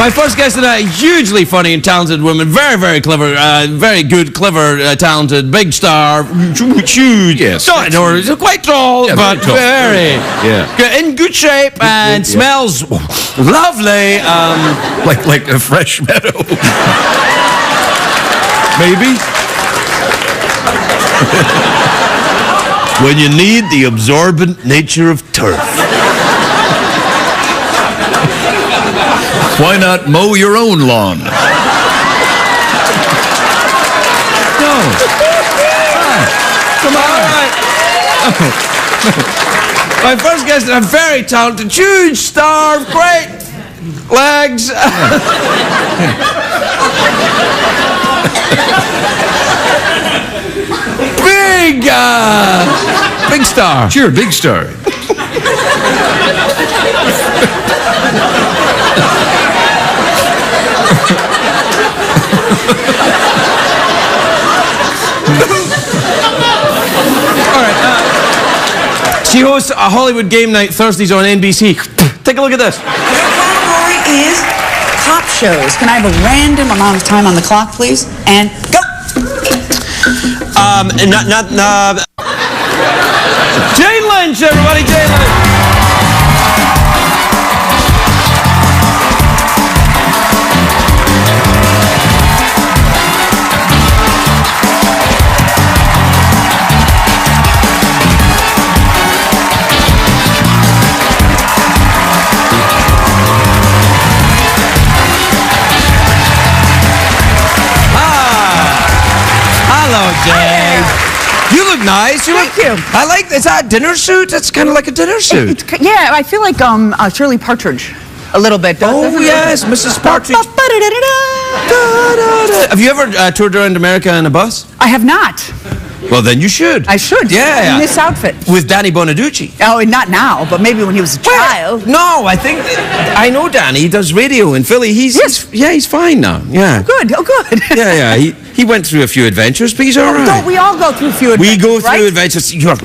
My first guest tonight, hugely funny and talented woman, very, very clever, very good, clever, talented, big star, huge. Yes. Quite tall, Yeah, but very very Yeah. in good shape and smells lovely. Like a fresh meadow. Maybe. When you need the absorbent nature of turf. Why not mow your own lawn? No. Come on. All right. My first guest, a very talented, huge star, great legs. Big star. Sure, big star. All right. She hosts a Hollywood game night Thursdays on NBC. Take a look at this. Your category is cop shows. Can I have a random amount of time on the clock, please? And go. Jane Lynch, everybody, Jane Lynch. Hello, Jane. You look nice. Thank you. I like this. Is that a dinner suit? It's kind of like a dinner suit. Yeah, I feel like Shirley Partridge a little bit. Oh, yes, Mrs. Partridge. Have you ever toured around America in a bus? I have not. Well, then you should. I should. Yeah. In this outfit. With Danny Bonaducci. Oh, and not now, but maybe when he was a child. No, I think I know Danny. He does radio in Philly. He's fine now. Yeah. Good. Oh, good. Yeah. He went through a few adventures, but he's all right. Don't we all go through a few adventures? We go through right? adventures. You're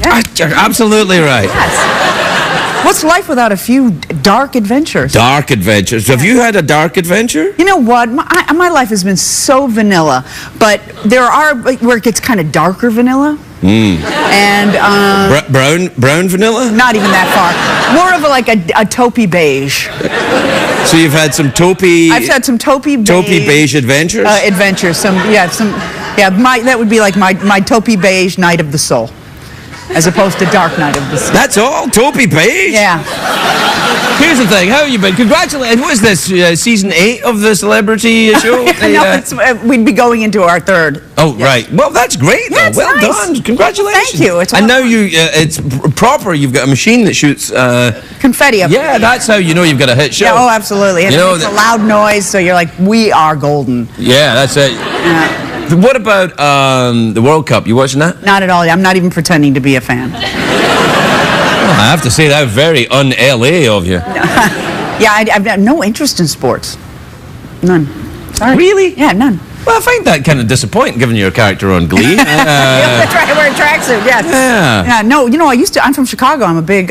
absolutely right. Yes. What's life without a few dark adventures? Dark adventures. Have you had a dark adventure? You know what? My life has been so vanilla, but there are where it gets kind of darker vanilla. And brown vanilla? not even that far. More of a taupey beige. So you've had some taupey. I've had some taupey beige adventures. Adventures. That would be like my taupey beige night of the soul, as opposed to dark night of the soul. That's all? Taupey beige? Yeah. Here's the thing. How have you been? Congratulations. What is this? Season 8 of the celebrity show? No, we'd be going into our third. Oh, right. Well, that's great, though. Yeah, it's well nice. done. Congratulations. Thank you. It's and now it's proper. You've got a machine that shoots... confetti up. Yeah, that's how you know you've got a hit show. Yeah, oh, absolutely. And it's a loud noise, so you're like, we are golden. Yeah, that's it. Yeah. What about the World Cup? You watching that? Not at all. I'm not even pretending to be a fan. I have to say that very un-LA of you. Yeah, I've got no interest in sports. None. Sorry. Really? Yeah, none. Well, I find that kind of disappointing, given your character on Glee. That's right. I wear a tracksuit. Yes. Yeah. No, I'm from Chicago.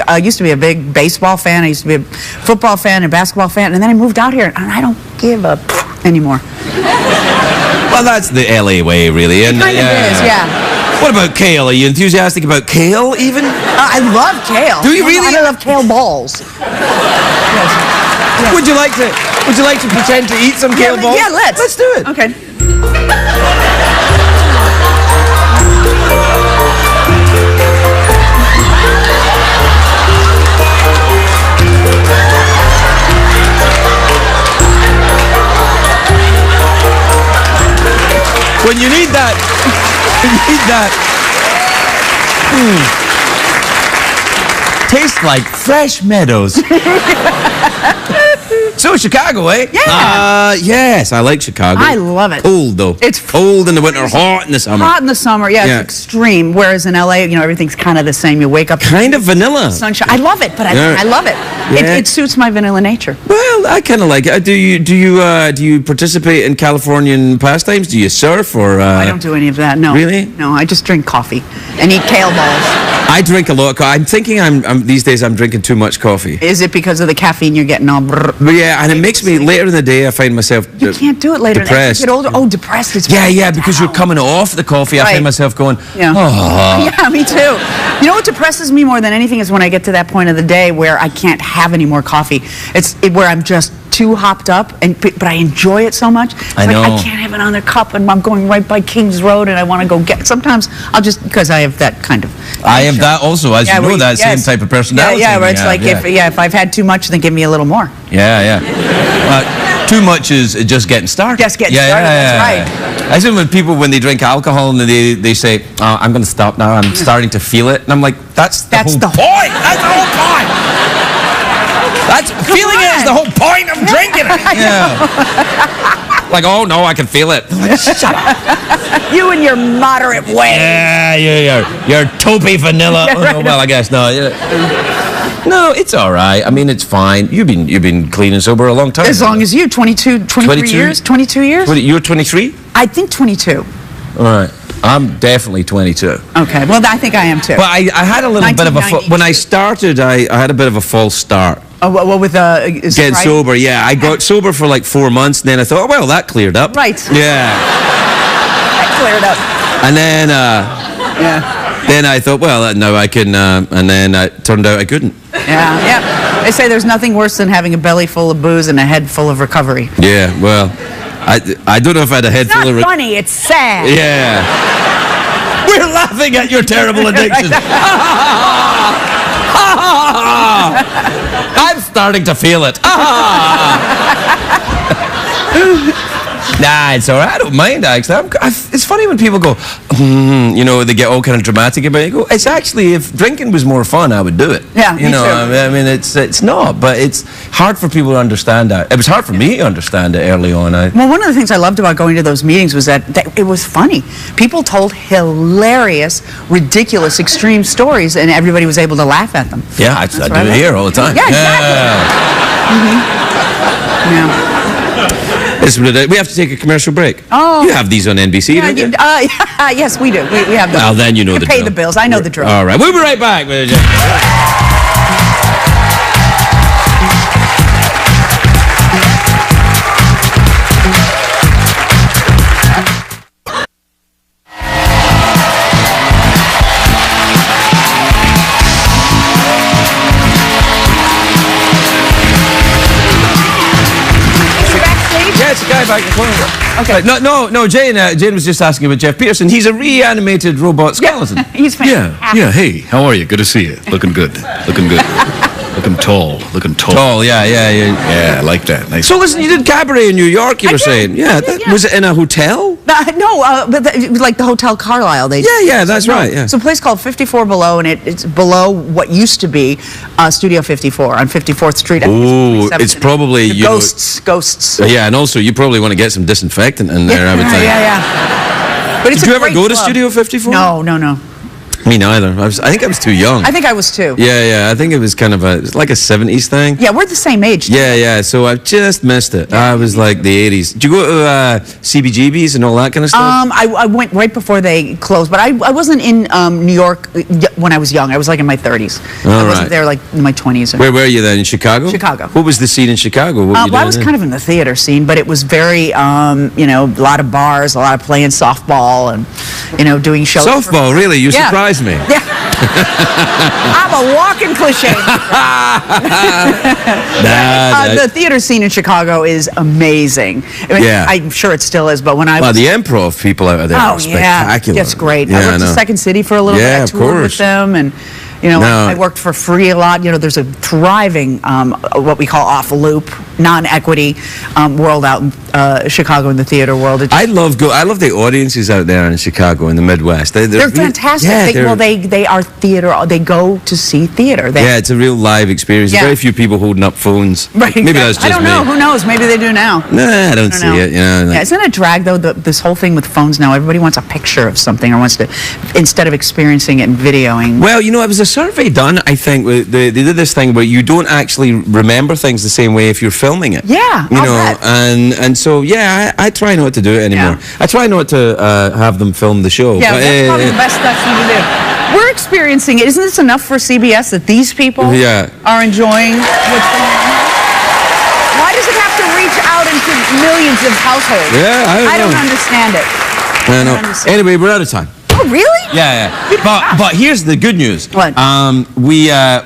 I used to be a big baseball fan. I used to be a football fan and basketball fan, and then I moved out here, and I don't give a anymore. Well, that's the LA way, really. And, Kind of is, yeah. What about kale? Are you enthusiastic about kale, even? I love kale. Do you really? I love kale balls. Yes. Yes. Would you like to pretend to eat some kale balls? Yeah, let's. Let's do it. Okay. When you need that, tastes like fresh meadows. So Chicago, eh? Yeah. Yes, I like Chicago. I love it. Cold though. It's cold in the winter, hot in the summer. Hot in the summer, yeah, Yeah. it's extreme. Whereas in LA, everything's kind of the same. You wake up, Kind of vanilla. sunshine. I love it, but I love it. Yeah. It suits my vanilla nature. Well, I kind of like it. Do you participate in Californian pastimes? Do you surf or? I don't do any of that. No. Really? No, I just drink coffee and eat kale balls. I drink a lot of coffee. I'm thinking these days I'm drinking too much coffee. Is it because of the caffeine you're getting all brrr? But yeah, and it makes me, later in the day, I find myself You can't do it later. depressed. As you get older. Oh, depressed is Yeah, because you're coming off the coffee. I Right. find myself going, Yeah. oh. Yeah, me too. You know what depresses me more than anything is when I get to that point of the day where I can't have any more coffee. Where I'm just too hopped up, but I enjoy it so much. It's I know. I can't have another cup, and I'm going right by Kings Road, and I want to go get. Sometimes I'll just, because I have that kind of. I have that also, as you know, that same yes. type of personality. Yeah, where it's like, if I've had too much, then give me a little more. Yeah. Too much is just getting started. Just getting started, that's right. I see when people, when they drink alcohol and they say, oh, I'm going to stop now, I'm starting to feel it. And I'm like, that's the whole point. That's the whole point. Feeling it is the whole point of drinking it. Yeah. Like, oh no, I can feel it. Like, shut up. You and your moderate way. Yeah, you're taupey vanilla. Yeah, right. Oh, no, well, I guess no. No, it's all right. I mean, it's fine. You've been clean and sober a long time. As long as you, 23 years? 22 years? You're 23? I think 22. All right. I'm definitely 22. Okay, well, I think I am too. But I had a little bit of when I started, I had a bit of a false start. Oh, what with getting sober? Yeah, I got sober for like 4 months, and then I thought, oh, well, that cleared up. Right. Yeah. That cleared up. And then, then I thought, well, now I can, and then it turned out I couldn't. Yeah. They say there's nothing worse than having a belly full of booze and a head full of recovery. Yeah, well, I don't know if I had a head full of... It's not funny, it's sad. Yeah. We're laughing at your terrible addiction. I'm starting to feel it. Nah, it's all right. I don't mind, actually. It's funny when people go, you know, they get all kind of dramatic about it. You go, it's actually, if drinking was more fun, I would do it. Yeah, you know, too. I mean, it's not, but it's hard for people to understand that. It was hard for me to understand it early on. Well, one of the things I loved about going to those meetings was that it was funny. People told hilarious, ridiculous, extreme stories, and everybody was able to laugh at them. Yeah, I do it here all the time. Yeah, exactly. Yeah. We have to take a commercial break. Oh. You have these on NBC, don't you? Yes, we do. We have them. Well, then you know the drill. Pay the bills. I know the drill. All right. We'll be right back. Guy back in the corner. Okay. No. Jane was just asking about Jeff Peterson. He's a reanimated robot skeleton. He's fantastic. Yeah. Hey, how are you? Good to see you. Looking good. Looking good. Looking tall. Looking tall. Tall. Yeah. Yeah, I like that. Nice. So listen, you did cabaret in New York. You were saying, yeah. Was it in a hotel? But it was like the Hotel Carlisle. Yeah, that's right. Yeah. It's a place called 54 Below, and it's below what used to be Studio 54 on 54th Street. Oh, it's probably ghosts. Yeah, and also you probably want to get some disinfectant in there. I would think. Yeah. But it's Did you ever go to club. Studio 54? No. Me neither. I think I was too young. I think I was too. Yeah. I think it was kind of like a 70s thing. Yeah, we're the same age. Yeah. So I just missed it. I was like the 80s. Did you go to CBGB's and all that kind of stuff? I went right before they closed, but I wasn't in New York when I was young. I was like in my 30s. I wasn't there like in my 20s. Where were you then? In Chicago? Chicago. What was the scene in Chicago? What I was kind of in the theater scene, but it was very, a lot of bars, a lot of playing softball and, doing shows. Softball, really? You surprised me. Yeah. I'm a walking cliche. The theater scene in Chicago is amazing. I'm sure it still is, but when I was... the improv people out there are spectacular. Yeah, it's great. I worked at Second City for a little bit. I toured with them, and... I worked for free a lot. There's a thriving, what we call off-loop, non-equity world out in Chicago in the theater world. I love the audiences out there in Chicago in the Midwest. They're fantastic. Yeah, they are theater. They go to see theater. It's a real live experience. Yeah. Very few people holding up phones. Right. Maybe that's just me. I don't know. Who knows? Maybe they do now. Nah, I don't see it. Isn't it a drag though? This whole thing with phones now. Everybody wants a picture of something or wants to, instead of experiencing it and videoing. Well, it was a survey done, I think. They did this thing where you don't actually remember things the same way if you're filming it. Yeah, and so I try not to do it anymore. I try not to have them film the show. Yeah, that's probably the best thing to do. We're experiencing it. Isn't this enough for CBS that these people are enjoying what's going on? reach out into millions of households? Yeah, I don't know. Understand it. I know. Anyway, we're out of time. Oh, really? Yeah. But here's the good news. What?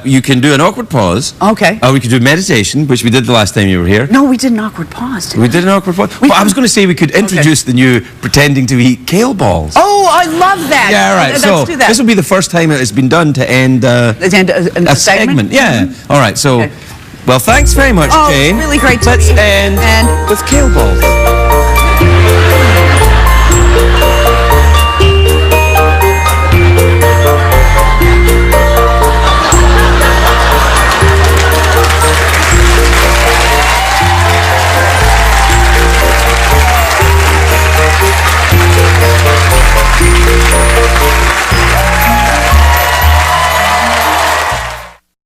You can do an awkward pause. Okay. We could do meditation, which we did the last time you were here. No, we did an awkward pause. We did an awkward pause. But I was going to say we could introduce the new pretending to eat kale balls. Oh, I love that. Yeah, right. Let's so do that. this will be the first time it's been done to end a segment. Yeah. Mm-hmm. All right. So, well, thanks very much, Jane. Really great to Let's be here. end with kale balls.